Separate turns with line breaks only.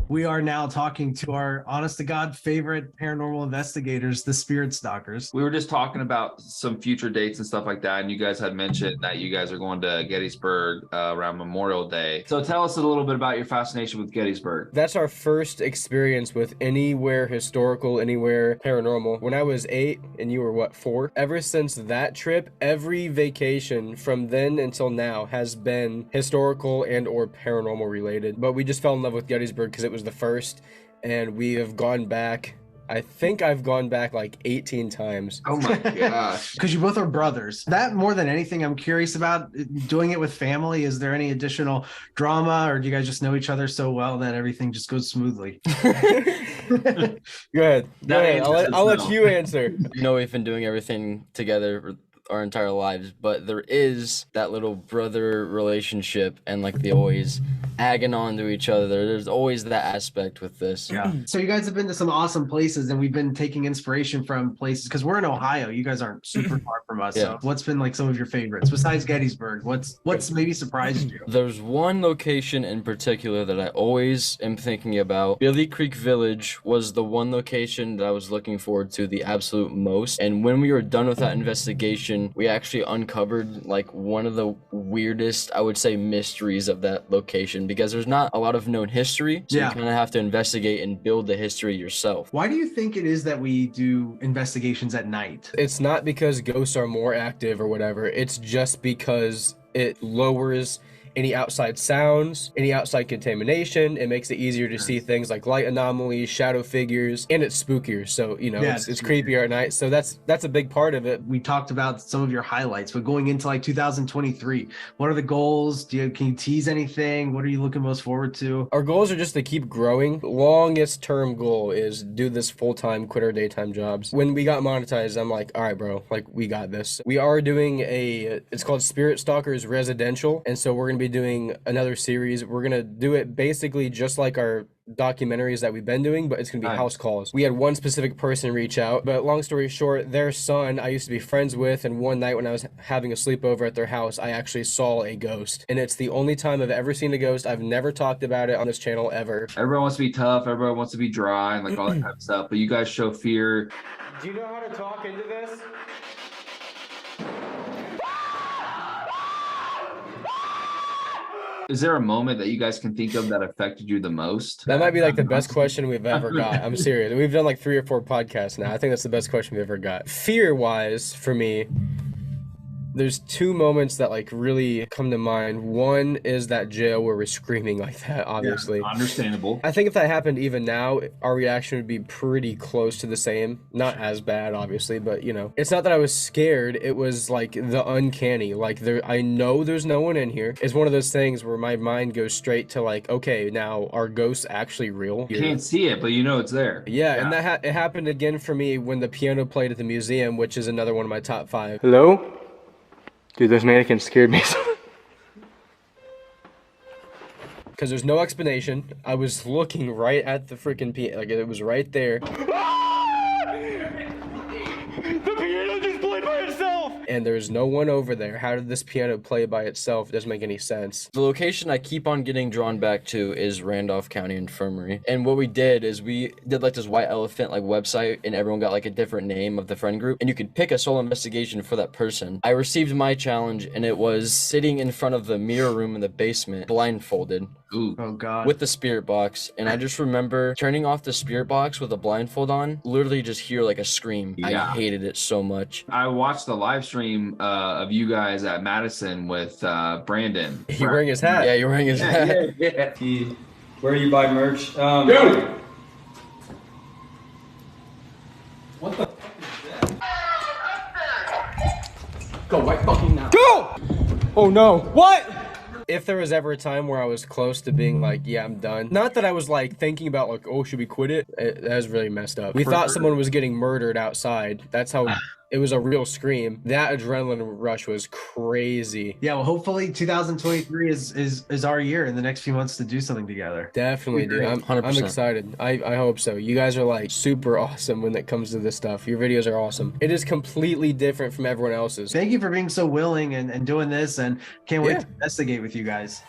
We are now talking to our honest to God favorite paranormal investigators, the Spirit Stalkers.
We were just talking about some future dates and stuff like that, and you guys had mentioned that you guys are going to Gettysburg around Memorial Day. So tell us a little bit about your fascination with Gettysburg.
That's our first experience with anywhere historical, anywhere paranormal. When I was 8 and you were, what, 4? Ever since that trip, every vacation from then until now has been historical and or paranormal related. But we just fell in love with Gettysburg because it was the first, and we have gone back. I think I've gone back like 18 times.
Oh my gosh.
Because you both are brothers. That more than anything I'm curious about, doing it with family. Is there any additional drama, or do you guys just know each other so well that everything just goes smoothly?
Go ahead. I'll let you answer.
You know, we've been doing everything together our entire lives, but there is that little brother relationship, and like they always agging on to each other. There's always that aspect with this.
Yeah. So you guys have been to some awesome places, and we've been taking inspiration from places because we're in Ohio. You guys aren't super far from us.
Yeah.
So what's been like some of your favorites besides Gettysburg? What's maybe surprised you?
There's one location in particular that I always am thinking about. Billy Creek Village was the one location that I was looking forward to the absolute most. And when we were done with that investigation, we actually uncovered like one of the weirdest, I would say, mysteries of that location, because there's not a lot of known history. So you kind of have to investigate and build the history yourself.
Why do you think it is that we do investigations at night?
It's not because ghosts are more active or whatever. It's just because it lowers any outside sounds, any outside contamination. It makes it easier to see things like light anomalies, shadow figures, and it's spookier. So, you know, it's creepier at night. So that's a big part of it.
We talked about some of your highlights, but going into like 2023, what are the goals? Can you tease anything? What are you looking most forward to?
Our goals are just to keep growing. Longest term goal is do this full-time, quit our daytime jobs. When we got monetized, I'm like, all right, bro, like we got this. We are doing it's called Spirit Stalkers Residential. And so we're going to be doing another series. We're going to do it basically just like our documentaries that we've been doing, but it's gonna be house calls. We had one specific person reach out, but long story short, their son I used to be friends with, and one night when I was having a sleepover at their house, I actually saw a ghost, and it's the only time I've ever seen a ghost. I've never talked about it on this channel ever.
Everyone wants to be tough, everyone wants to be dry and like all that kind of stuff, but you guys show fear.
Do you know how to talk into this?
Is there a moment that you guys can think of that affected you the most?
That might be like the best question we've ever got. I'm serious. We've done like 3 or 4 podcasts now. I think that's the best question we've ever got. Fear-wise, for me, there's 2 moments that like really come to mind. One is that jail where we're screaming like that, obviously.
Yeah, understandable.
I think if that happened even now, our reaction would be pretty close to the same. Not as bad, obviously, but you know. It's not that I was scared, it was like the uncanny. Like I know there's no one in here. It's one of those things where my mind goes straight to like, okay, now are ghosts actually real?
You can't see it, but you know it's there.
Yeah, and it happened again for me when the piano played at the museum, which is another one of my top 5. Hello? Dude, those mannequins scared me. Because there's no explanation. I was looking right at the freaking piano, like it was right there. The piano just played by itself! And there's no one over there. How did this piano play by itself? It doesn't make any sense.
The location I keep on getting drawn back to is Randolph County Infirmary. And what we did is we did like this white elephant like website, and everyone got like a different name of the friend group, and you could pick a solo investigation for that person. I received my challenge, and it was sitting in front of the mirror room in the basement, blindfolded.
Ooh.
Oh God.
With the spirit box. And I just remember turning off the spirit box with a blindfold on, literally just hear like a scream.
Yeah.
I hated it so much.
I watched the live stream of you guys at Madison with Brandon.
He wearing his hat.
Yeah, you're wearing his hat.
Yeah.
Where you buy merch?
Dude!
What the fuck is that?
Go right fucking now.
Go! Oh no. What? If there was ever a time where I was close to being like, yeah, I'm done. Not that I was like thinking about like, oh, should we quit it? That was really messed up. We thought someone was getting murdered outside. That's how it was a real scream. That adrenaline rush was crazy.
Yeah, well, hopefully 2023 is our year in the next few months to do something together.
Definitely, dude. I'm
100%.
excited. I hope so. You guys are like super awesome when it comes to this stuff. Your videos are awesome. It is completely different from everyone else's.
Thank you for being so willing and doing this, and can't wait to investigate with you guys.